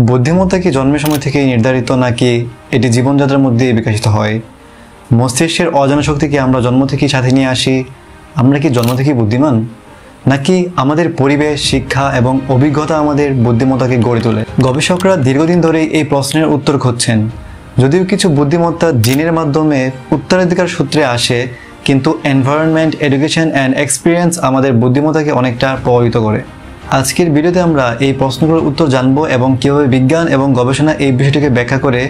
বুদ্ধিমত্তা কি জন্মের সময় থেকেই নির্ধারিত নাকি এটি জীবনযাত্রার মধ্যে বিকশিত হয়? মস্তিষ্কের অজানা শক্তি কি আমরা জন্ম থেকেই সাথে নিয়ে আসি? আমরা কি জন্ম থেকেই বুদ্ধিমান, নাকি আমাদের পরিবেশ, শিক্ষা এবং অভিজ্ঞতা আমাদের বুদ্ধিমত্তাকে গড়ে তোলে? গবেষকরা দীর্ঘদিন ধরেই এই প্রশ্নের উত্তর খুঁজছেন। যদিও কিছু বুদ্ধিমত্তা জিনের মাধ্যমে উত্তরাধিকার সূত্রে আসে, কিন্তু এনভায়রনমেন্ট, এডুকেশন অ্যান্ড এক্সপিরিয়েন্স আমাদের বুদ্ধিমত্তাকে অনেকটা প্রভাবিত করে। আজকের ভিডিওতে আমরা এই প্রশ্নগুলোর উত্তর জানব এবং কীভাবে বিজ্ঞান এবং গবেষণা এই বিষয়টিকে ব্যাখ্যা করে,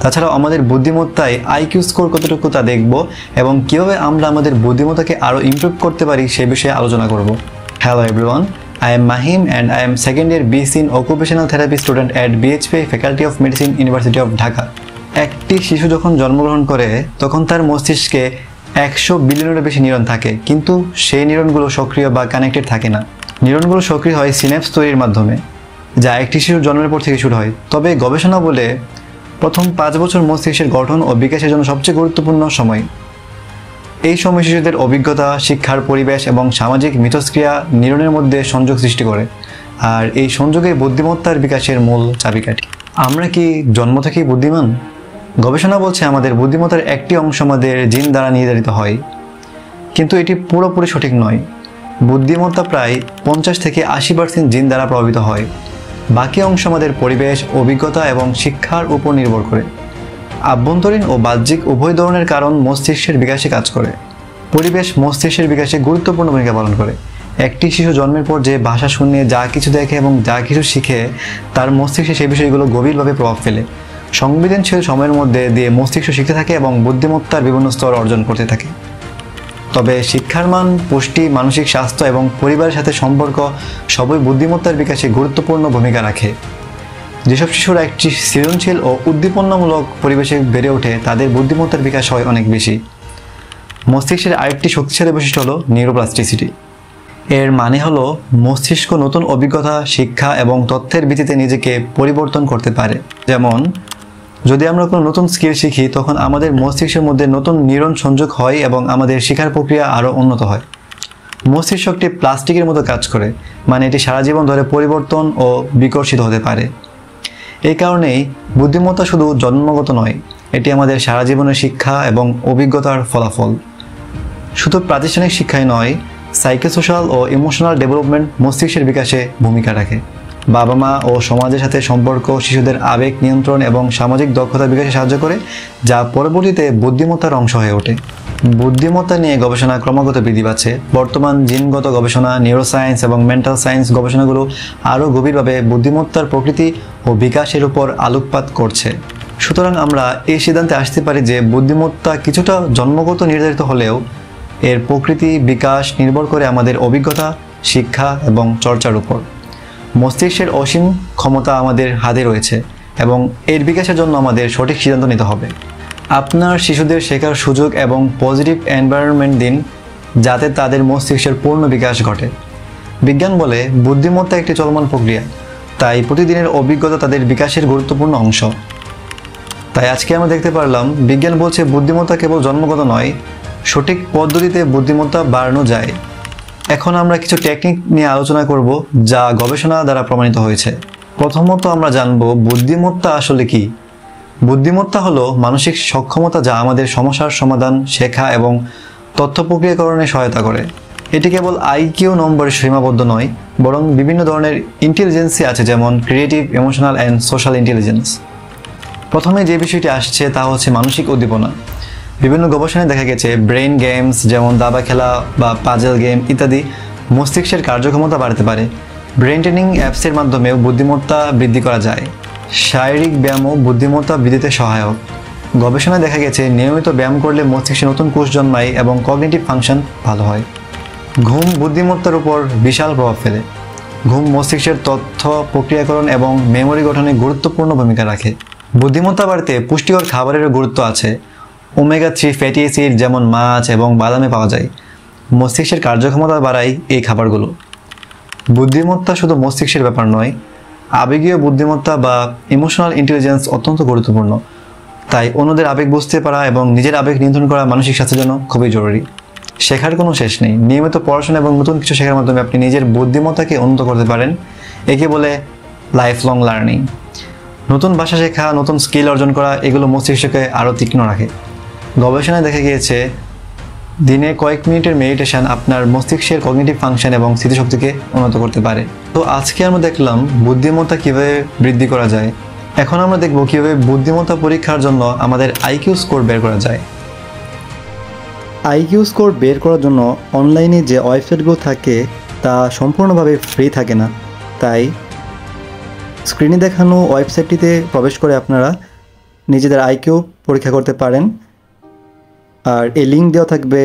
তাছাড়াও আমাদের বুদ্ধিমত্তায় আইকিউ স্কোর কতটুকু তা দেখব এবং কীভাবে আমরা আমাদের বুদ্ধিমত্তাকে আরও ইমপ্রুভ করতে পারি সে বিষয়ে আলোচনা করব। Hello everyone, I am Mahim and I am second year BC in Occupational Therapy student at BHP Faculty of Medicine, University of Dhaka. একটি শিশু যখন জন্মগ্রহণ করে তখন তার মস্তিষ্কে 100 বিলিয়নেরও বেশি নিউরন থাকে, কিন্তু সেই নিউরনগুলো সক্রিয় বা কানেক্টেড থাকে না। নিউরনগুলো সক্রিয় হয় সিন্যাপস তৈরির মাধ্যমে, যা একটি শিশুর জন্মের পর থেকে শুরু হয়। তবে গবেষণা বলে প্রথম 5 বছর মস্তিষ্কের গঠন ও বিকাশের জন্য সবচেয়ে গুরুত্বপূর্ণ সময়। এই সময় শিশুদের অভিজ্ঞতা, শিক্ষার পরিবেশ এবং সামাজিক মিথস্ক্রিয়া নিউরনের মধ্যে সংযোগ সৃষ্টি করে, আর এই সংযোগে বুদ্ধিমত্তার বিকাশের মূল চাবিকাঠি। আমরা কি জন্ম থেকেই বুদ্ধিমান? গবেষণা বলছে আমাদের বুদ্ধিমত্তার একটি অংশ আমাদের জিন দ্বারা নির্ধারিত হয়, কিন্তু এটি পুরোপুরি সঠিক নয়। বুদ্ধিমত্তা প্রায় 50 থেকে 80% জিন দ্বারা প্রভাবিত হয়। বাকি অংশ আমাদের পরিবেশ, অভিজ্ঞতা এবং শিক্ষার উপর নির্ভর করে। আভ্যন্তরীণ ও বাহ্যিক উভয় ধরনের কারণ মস্তিষ্কের বিকাশে কাজ করে। পরিবেশ মস্তিষ্কের বিকাশে গুরুত্বপূর্ণ ভূমিকা পালন করে। একটি শিশু জন্মের পর যে ভাষা শুনে, যা কিছু দেখে এবং যা কিছু শিখে, তার মস্তিষ্কে সেই বিষয়গুলো গভীরভাবে প্রভাব ফেলে। সংবেদনশীল সময়ের মধ্যে দিয়ে মস্তিষ্ক শিখতে থাকে এবং বুদ্ধিমত্তার বিভিন্ন স্তর অর্জন করতে থাকে। তবে শিক্ষার মান, পুষ্টি, মানসিক স্বাস্থ্য এবং পরিবারের সাথে সম্পর্ক সবই বুদ্ধিমত্তার বিকাশে গুরুত্বপূর্ণ ভূমিকা রাখে। যেসব শিশুরা একটি সৃজনশীল ও উদ্দীপনামূলক পরিবেশে বেড়ে ওঠে, তাদের বুদ্ধিমত্তার বিকাশ হয় অনেক বেশি। মস্তিষ্কের আরেকটি শক্তিশালী বৈশিষ্ট্য হলো নিউরোপ্লাস্টিসিটি। এর মানে হলো মস্তিষ্ক নতুন অভিজ্ঞতা, শিক্ষা এবং তথ্যের ভিত্তিতে নিজেকে পরিবর্তন করতে পারে। যেমন, যদি আমরা কোনো নতুন স্কিল শিখি, তখন আমাদের মস্তিষ্কের মধ্যে নতুন নিউরন সংযোগ হয় এবং আমাদের শেখার প্রক্রিয়া আরও উন্নত হয়। মস্তিষ্কটি প্লাস্টিকের মতো কাজ করে, মানে এটি সারা জীবন ধরে পরিবর্তন ও বিকশিত হতে পারে। এই কারণেই বুদ্ধিমত্তা শুধু জন্মগত নয়, এটি আমাদের সারা জীবনের শিক্ষা এবং অভিজ্ঞতার ফলাফল। শুধু প্রাতিষ্ঠানিক শিক্ষাই নয়, সাইকোসোশ্যাল ও ইমোশনাল ডেভেলপমেন্ট মস্তিষ্কের বিকাশে ভূমিকা রাখে। বাবা মা ও সমাজের সাথে সম্পর্ক শিশুদের আবেগ নিয়ন্ত্রণ এবং সামাজিক দক্ষতা বিকাশে সাহায্য করে, যা পরবর্তীতে বুদ্ধিমত্তার অংশ হয়ে ওঠে। বুদ্ধিমত্তা নিয়ে গবেষণা ক্রমাগত বৃদ্ধি পাচ্ছে। বর্তমান জিনগত গবেষণা, নিউরোসায়েন্স এবং মেন্টাল সায়েন্স গবেষণাগুলো আরও গভীরভাবে বুদ্ধিমত্তার প্রকৃতি ও বিকাশের উপর আলোকপাত করছে। সুতরাং আমরা এই সিদ্ধান্তে আসতে পারি যে বুদ্ধিমত্তা কিছুটা জন্মগত নির্ধারিত হলেও এর প্রকৃতি, বিকাশ নির্ভর করে আমাদের অভিজ্ঞতা, শিক্ষা এবং চর্চার উপর। মস্তিষ্কের অসীম ক্ষমতা আমাদের হাতে রয়েছে এবং এর বিকাশের জন্য আমাদের সঠিক সিদ্ধান্ত নিতে হবে। আপনার শিশুদের শেখার সুযোগ এবং পজিটিভ এনভায়রনমেন্ট দিন, যাতে তাদের মস্তিষ্কের পূর্ণ বিকাশ ঘটে। বিজ্ঞান বলে বুদ্ধিমত্তা একটি চলমান প্রক্রিয়া, তাই প্রতিদিনের অভিজ্ঞতা তাদের বিকাশের গুরুত্বপূর্ণ অংশ। তাই আজকে আমরা দেখতে পারলাম বিজ্ঞান বলছে বুদ্ধিমত্তা কেবল জন্মগত নয়, সঠিক পদ্ধতিতে বুদ্ধিমত্তা বাড়ানো যায়। এখন আমরা কিছু টেকনিক নিয়ে আলোচনা করব যা গবেষণা দ্বারা প্রমাণিত হয়েছে। প্রথমত আমরা জানব বুদ্ধিমত্তা আসলে কি। বুদ্ধিমত্তা হলো মানসিক সক্ষমতা যা আমাদের সমস্যার সমাধান, শেখা এবং তথ্য প্রক্রিয়াকরণে সহায়তা করে। এটি কেবল আইকিউ নম্বরে সীমাবদ্ধ নয়, বরং বিভিন্ন ধরনের ইন্টেলিজেন্সই আছে, যেমন creative, emotional and social intelligence. প্রথমে যে বিষয়টি আসছে তা হচ্ছে মানসিক উদ্দীপনা। বিভিন্ন গবেষণায় দেখা গেছে ব্রেইন গেমস যেমন দাবা খেলা বা পাজল গেম ইত্যাদি মস্তিষ্কের কার্যক্ষমতা বাড়াতে পারে। ব্রেইন ট্রেনিং অ্যাপসের মাধ্যমেও বুদ্ধিমত্তা বৃদ্ধি করা যায়। শারীরিক ব্যায়ামও বুদ্ধিমত্তা বৃদ্ধিতে সহায়ক। গবেষণায় দেখা গেছে নিয়মিত ব্যায়াম করলে মস্তিষ্কে নতুন কোষ জন্মায় এবং কগনিটিভ ফাংশন ভালো হয়। ঘুম বুদ্ধিমত্তার উপর বিশাল প্রভাব ফেলে। ঘুম মস্তিষ্কের তথ্য প্রক্রিয়াকরণ এবং মেমোরি গঠনে গুরুত্বপূর্ণ ভূমিকা রাখে। বুদ্ধিমত্তা বাড়তে পুষ্টিকর খাবারেরও গুরুত্ব আছে। ওমেগা 3 ফ্যাটি অ্যাসিড যেমন মাছ এবং বাদামে পাওয়া যায়। মস্তিষ্কের কার্যক্ষমতা বাড়ায় এই খাবারগুলো। বুদ্ধিমত্তা শুধু মস্তিষ্কের ব্যাপার নয়, আবেগীয় বুদ্ধিমত্তা বা ইমোশনাল ইন্টেলিজেন্স অত্যন্ত গুরুত্বপূর্ণ। তাই অন্যদের আবেগ বুঝতে পারা এবং নিজের আবেগ নিয়ন্ত্রণ করা মানসিক স্বাস্থ্যের জন্য খুবই জরুরি। শেখার কোনো শেষ নেই। নিয়মিত পড়াশোনা এবং নতুন কিছু শেখার মাধ্যমে আপনি নিজের বুদ্ধিমত্তাকে উন্নত করতে পারেন। একে বলে লাইফ লং লার্নিং। নতুন ভাষা শেখা, নতুন স্কিল অর্জন করা, এগুলো মস্তিষ্ককে আরও তীক্ষ্ণ রাখে। গবেষণায় দেখা গিয়েছে দিনে কয়েক মিনিটের মেডিটেশন আপনার মস্তিষ্কের কগনিটিভ ফাংশন এবং স্মৃতিশক্তিকে উন্নত করতে পারে। তো আজকে আমরা দেখলাম বুদ্ধিমত্তা কীভাবে বৃদ্ধি করা যায়। এখন আমরা দেখব কীভাবে বুদ্ধিমত্তা পরীক্ষার জন্য আমাদের আইকিউ স্কোর বের করা যায়। আইকিউ স্কোর বের করার জন্য অনলাইনে যে ওয়েবসাইটগুলো থাকে তা সম্পূর্ণভাবে ফ্রি থাকে না, তাই স্ক্রিনে দেখানো ওয়েবসাইটটিতে প্রবেশ করে আপনারা নিজেদের আইকিউ পরীক্ষা করতে পারেন, আর এই লিঙ্ক দেওয়া থাকবে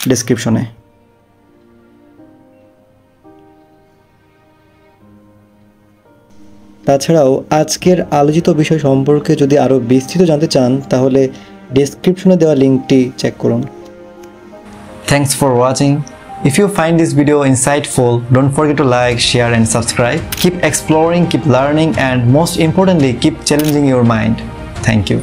ডেসক্রিপশনে। তাছাড়াও আজকের আলোচিত বিষয় সম্পর্কে যদি আরও বিস্তৃত জানতে চান তাহলে ডেসক্রিপশনে দেওয়া লিঙ্কটি চেক করুন। Thanks for watching. If you find this video insightful, don't forget to like, share and subscribe. Keep exploring, keep learning, and most importantly, keep challenging your mind. Thank you.